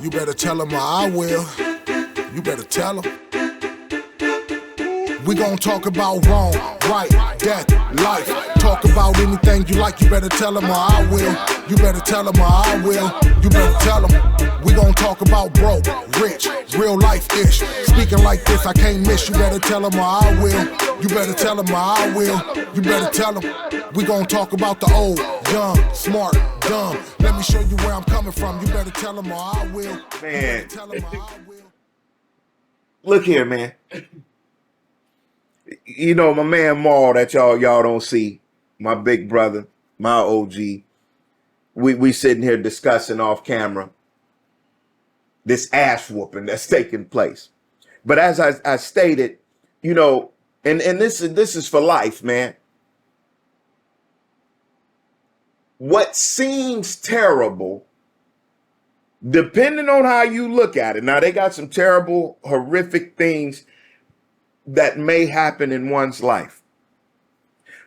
You better tell them or I will. You better tell them. We gon' talk about wrong, right, death, life. Talk about anything you like, you better tell them or I will. You better tell them or I will. You better tell them. We gon' talk about broke, rich, real life-ish. Speaking like this, I can't miss. You better tell them or I will. You better tell them or I will. You better tell them. We gon' talk about the old, young, smart, dumb. Let me show you where I'm coming from. You better tell them or I will. Man. Look here, man. You know, my man Maul that y'all don't see, my big brother, my OG, we sitting here discussing off camera this ass whooping that's taking place. But as I stated, you know, and this is for life, man. What seems terrible, depending on how you look at it. Now, they got some terrible, horrific things that may happen in one's life.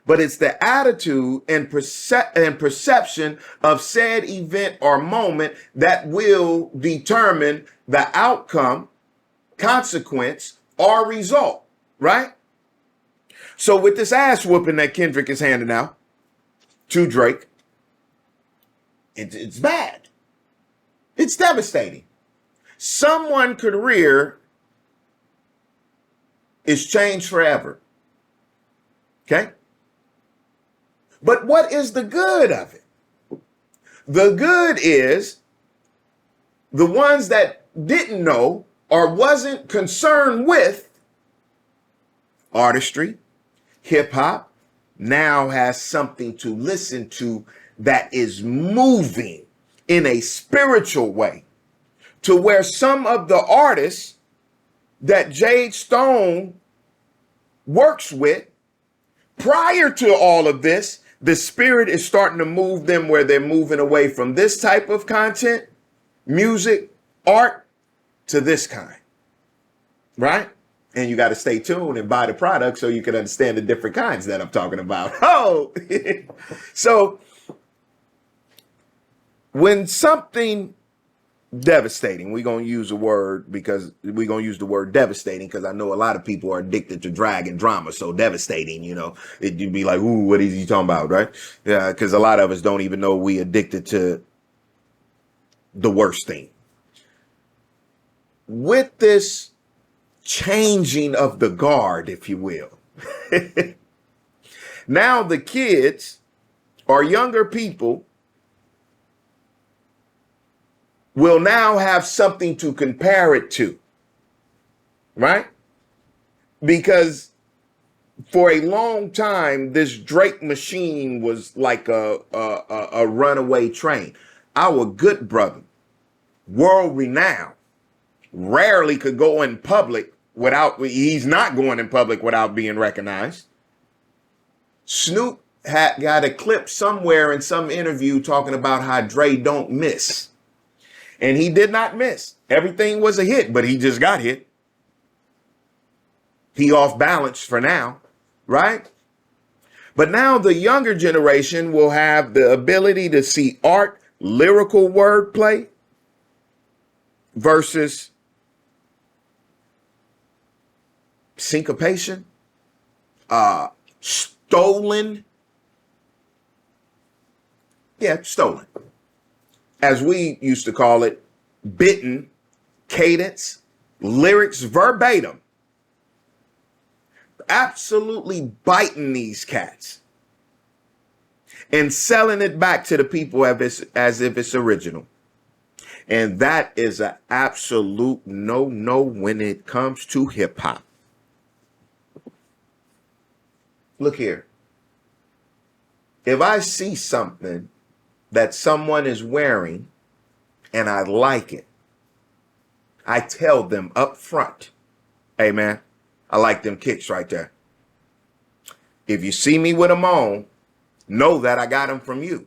But it's the attitude and perception of said event or moment that will determine the outcome, consequence, or result, right? So with this ass whooping that Kendrick is handing out to Drake, it's bad. It's devastating. Someone's career is changed forever. Okay? But what is the good of it? The good is the ones that didn't know or wasn't concerned with artistry, hip hop, now has something to listen to that is moving in a spiritual way, to where some of the artists that Jade Stone works with, prior to all of this, the spirit is starting to move them where they're moving away from this type of content, music, art, to this kind, right? And you got to stay tuned and buy the product so you can understand the different kinds that I'm talking about. Oh, so when something devastating, we're going to use a word because we're going to use the word devastating because I know a lot of people are addicted to drag and drama. So devastating, you know, you'd be like, ooh, what is he talking about, right? Yeah, because a lot of us don't even know we addicted to the worst thing. With this changing of the guard, if you will, now the kids or younger people will now have something to compare it to, right? Because for a long time, this Drake machine was like a runaway train. Our good brother, world renowned, rarely could go in public he's not going in public without being recognized. Snoop had got a clip somewhere in some interview talking about how Dre don't miss. And he did not miss. Everything was a hit, but he just got hit. He off balance for now, right? But now the younger generation will have the ability to see art, lyrical wordplay versus syncopation, stolen. Yeah, stolen. As we used to call it, bitten, cadence, lyrics verbatim. Absolutely biting these cats and selling it back to the people as if it's original. And that is an absolute no when it comes to hip hop. Look here. If I see something that someone is wearing and I like it, I tell them up front, hey man, I like them kicks right there. If you see me with them on, know that I got them from you.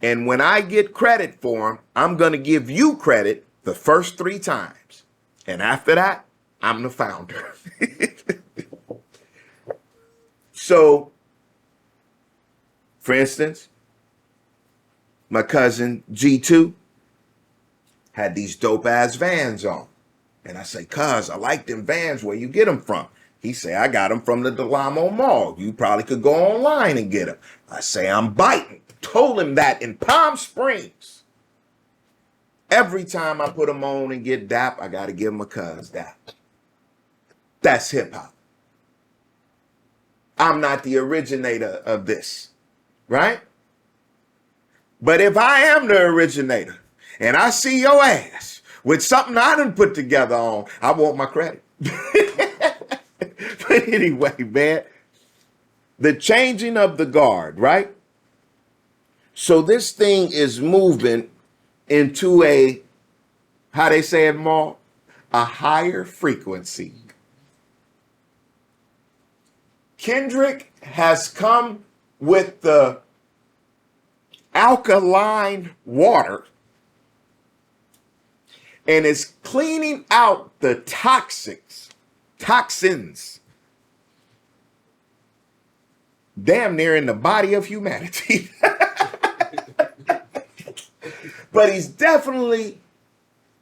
And when I get credit for them, I'm going to give you credit the first 3 times. And after that, I'm the founder. So, for instance, my cousin G2 had these dope ass Vans on. And I say, cuz, I like them Vans. Where you get them from? He say, I got them from the Delamo Mall. You probably could go online and get them. I say, I'm biting. Told him that in Palm Springs. Every time I put them on and get dap, I got to give him a cuz dap. That's hip hop. I'm not the originator of this, right? But if I am the originator and I see your ass with something I done put together on, I want my credit. But anyway, man, the changing of the guard, right? So this thing is moving into a, how they say it, more, a higher frequency. Kendrick has come with the alkaline water and is cleaning out the toxins, damn near in the body of humanity. But he's definitely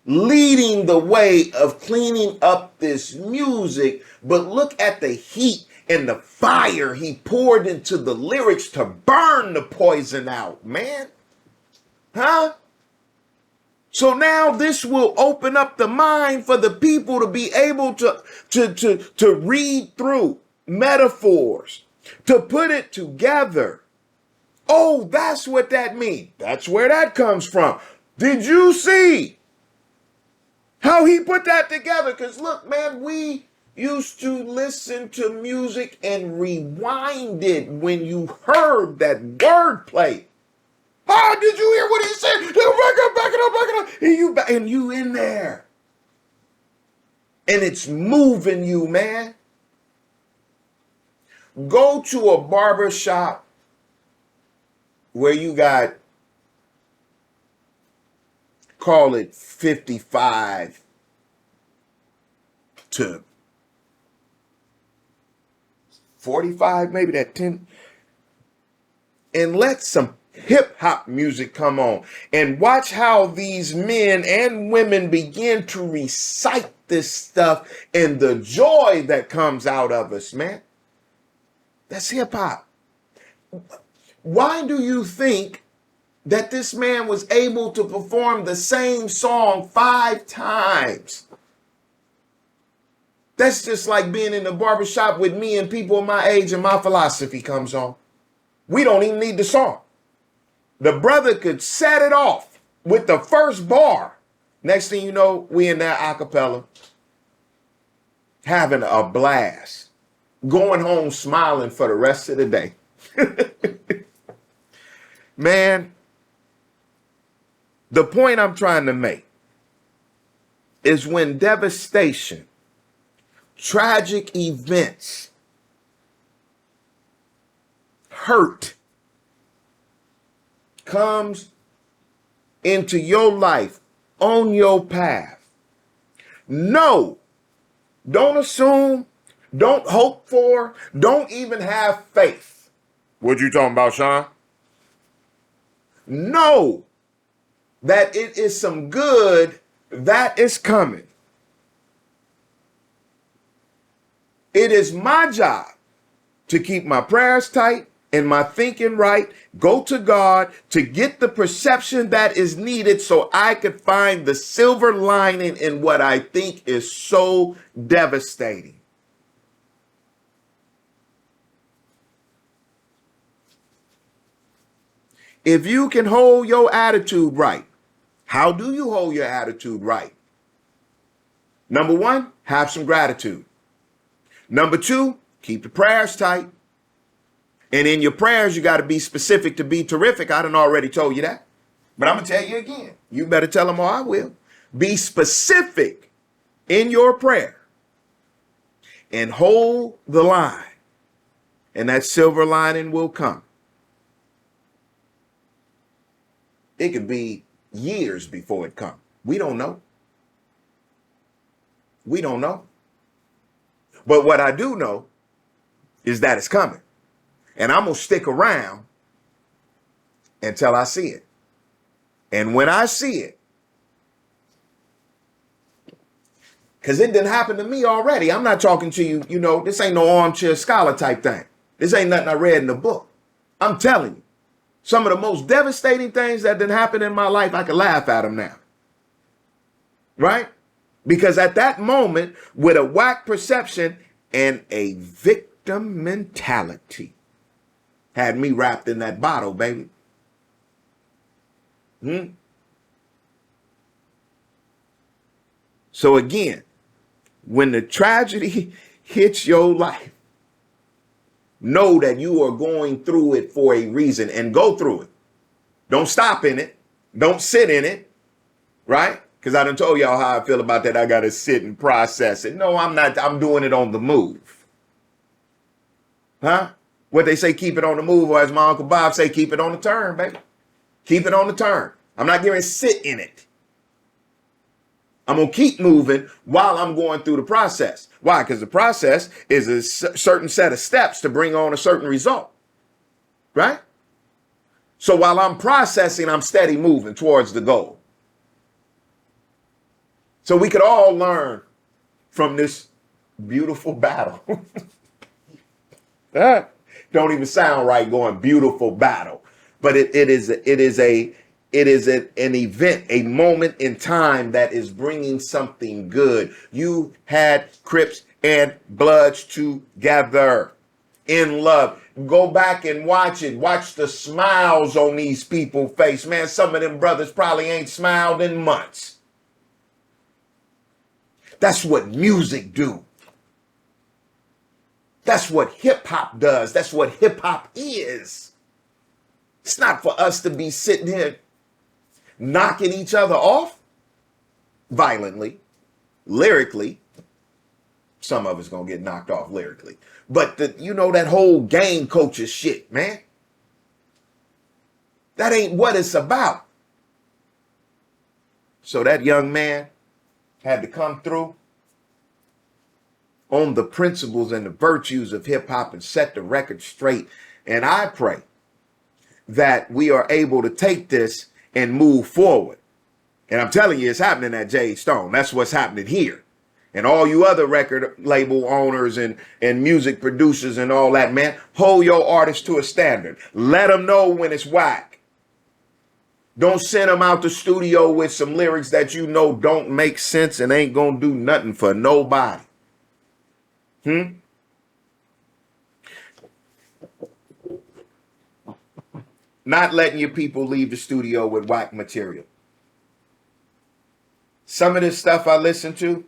leading the way of cleaning up this music. But look at the heat and the fire he poured into the lyrics to burn the poison out, man. Huh? So now this will open up the mind for the people to be able to read through metaphors, to put it together. Oh, that's what that means. That's where that comes from. Did you see how he put that together? Because look, man, we used to listen to music and rewind it when you heard that wordplay. Oh, did you hear what he said? Back it up. And you in there. And it's moving you, man. Go to a barber shop where you got, call it 55 to 45, maybe that 10. And let some hip hop music come on and watch how these men and women begin to recite this stuff and the joy that comes out of us, man. That's hip hop. Why do you think that this man was able to perform the same song 5 times? That's just like being in the barbershop with me and people my age and my philosophy comes on. We don't even need the song. The brother could set it off with the first bar. Next thing you know, we in that acapella, having a blast, going home smiling for the rest of the day. Man, the point I'm trying to make is when devastation, tragic events, hurt comes into your life on your path. No, don't assume, don't hope for, don't even have faith. What you talking about, Sean? Know that it is some good that is coming. It is my job to keep my prayers tight and my thinking right, go to God to get the perception that is needed so I could find the silver lining in what I think is so devastating. If you can hold your attitude right, how do you hold your attitude right? Number 1, have some gratitude. Number 2, keep the prayers tight. And in your prayers, you got to be specific to be terrific. I done already told you that. But I'm going to tell you again. You better tell them or I will. Be specific in your prayer and hold the line. And that silver lining will come. It could be years before it comes. We don't know. We don't know. But what I do know is that it's coming. And I'm going to stick around until I see it. And when I see it, Because it didn't happen to me already. I'm not talking to you, this ain't no armchair scholar type thing. This ain't nothing I read in the book. I'm telling you, some of the most devastating things that didn't happen in my life, I can laugh at them now. Right? Because at that moment, with a whack perception and a victim mentality, had me wrapped in that bottle, baby. So again, when the tragedy hits your life, know that you are going through it for a reason and go through it. Don't stop in it. Don't sit in it, right? Because I done told y'all how I feel about that. I got to sit and process it. No, I'm not. I'm doing it on the move. Huh? What they say, keep it on the move, or as my Uncle Bob say, keep it on the turn, baby. Keep it on the turn. I'm not going to sit in it. I'm going to keep moving while I'm going through the process. Why? Because the process is a certain set of steps to bring on a certain result. Right? So while I'm processing, I'm steady moving towards the goal. So we could all learn from this beautiful battle. Don't even sound right going beautiful battle. But it is an event, a moment in time that is bringing something good. You had Crips and Bloods together in love. Go back and watch it. Watch the smiles on these people's face. Man, some of them brothers probably ain't smiled in months. That's what music do. That's what hip hop does. That's what hip hop is. It's not for us to be sitting here knocking each other off violently, lyrically. Some of us gonna get knocked off lyrically. But that whole game coaches shit, man. That ain't what it's about. So that young man had to come through on the principles and the virtues of hip hop and set the record straight. And I pray that we are able to take this and move forward. And I'm telling you, it's happening at Jade Stone. That's what's happening here. And all you other record label owners and music producers and all that, man, hold your artists to a standard. Let them know when it's whack. Don't send them out the studio with some lyrics that you know don't make sense and ain't gonna do nothing for nobody. Not letting your people leave the studio with whack material. Some of this stuff I listen to,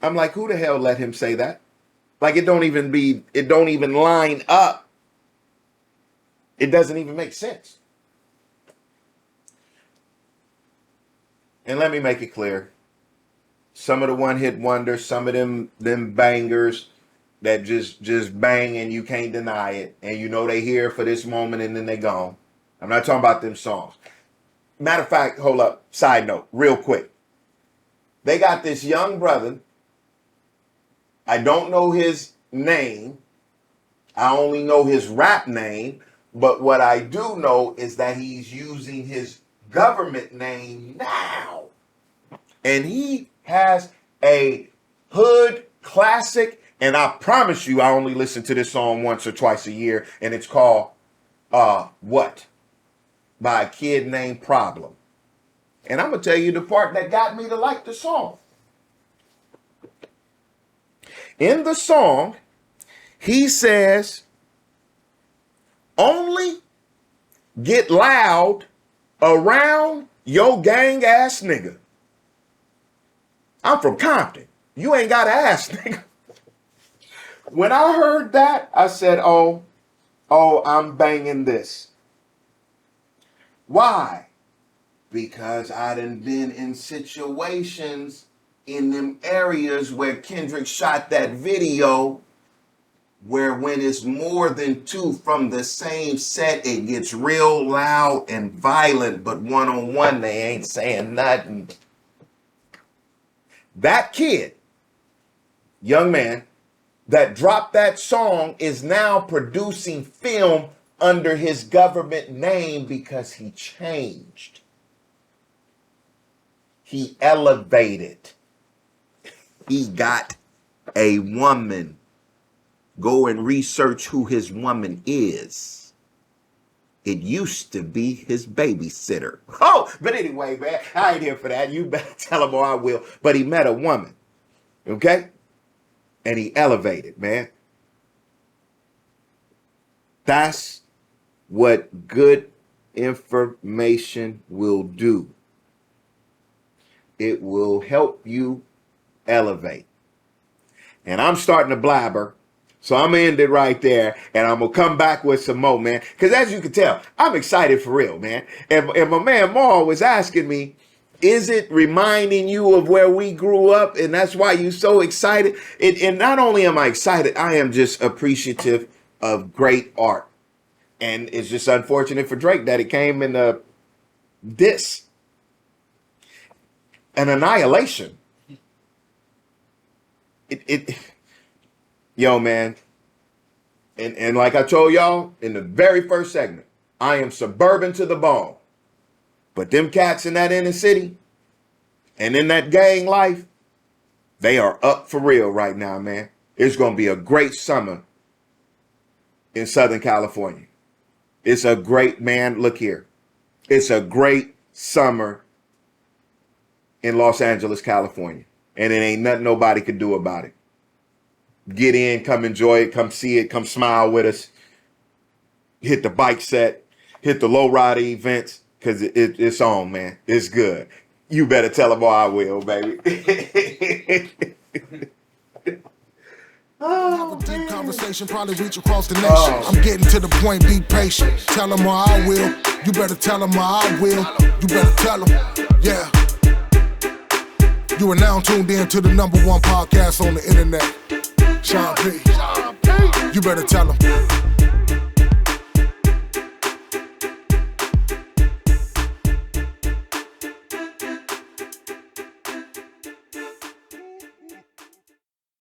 I'm like, who the hell let him say that? Like, it don't even line up. It doesn't even make sense. And let me make it clear. Some of the one-hit wonders, some of them bangers that just bang and you can't deny it. And they here for this moment and then they gone. I'm not talking about them songs. Matter of fact, hold up, side note, real quick. They got this young brother. I don't know his name. I only know his rap name. But what I do know is that he's using his government name now. And he has a hood classic. And I promise you, I only listen to this song once or twice a year. And it's called What? By a kid named Problem. And I'm going to tell you the part that got me to like the song. In the song, he says, only get loud around your gang ass nigga. I'm from Compton. You ain't got an ass nigga. When I heard that, I said, oh, I'm banging this. Why? Because I done been in situations in them areas where Kendrick shot that video, where when it's more than two from the same set, it gets real loud and violent, but one-on-one, they ain't saying nothing. That kid, young man, that dropped that song is now producing film under his government name because he changed. He elevated. He got a woman. Go and research who his woman is. It used to be his babysitter. Oh, but anyway, man, I ain't here for that. You better tell him or I will. But he met a woman, okay? And he elevated, man. That's what good information will do. It will help you elevate. And I'm starting to blabber. So I'm going to end it right there, and I'm going to come back with some more, man. Because as you can tell, I'm excited for real, man. And my man Maul was asking me, is it reminding you of where we grew up, and that's why you're so excited? And not only am I excited, I am just appreciative of great art. And it's just unfortunate for Drake that it came in a diss. An annihilation. Yo, man, and like I told y'all in the very first segment, I am suburban to the bone. But them cats in that inner city and in that gang life, they are up for real right now, man. It's going to be a great summer in Southern California. It's a great, man, look here. It's a great summer in Los Angeles, California. And it ain't nothing nobody could do about it. Get in, come enjoy it, come see it, come smile with us. Hit the bike set, hit the low rider events, because it's on, man. It's good. You better tell them or I will, baby. Have a deep conversation, probably reach across the nation. I'm getting to the point, be patient. Tell them or I will. You better tell them or I will. You better tell them, yeah. You are now tuned in to the #1 podcast on the internet. Sean P. You better tell them.